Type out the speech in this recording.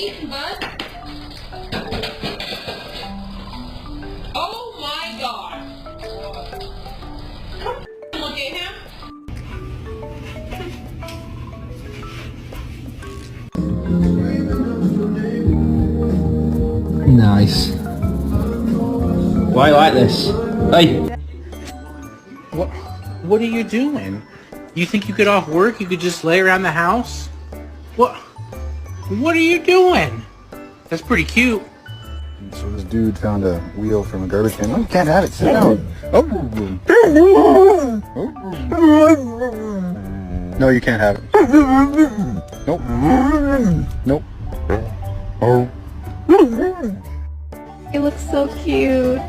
eating, bud? Oh my God! Come look at him. Nice. Why like this? Hey! What are you doing? You think you get off work, you could just lay around the house? What are you doing? That's pretty cute. So this dude found a wheel from a garbage can. No, you can't have it. Sit down. Oh. No, you can't have it. Nope. Nope. Oh. He looks so cute.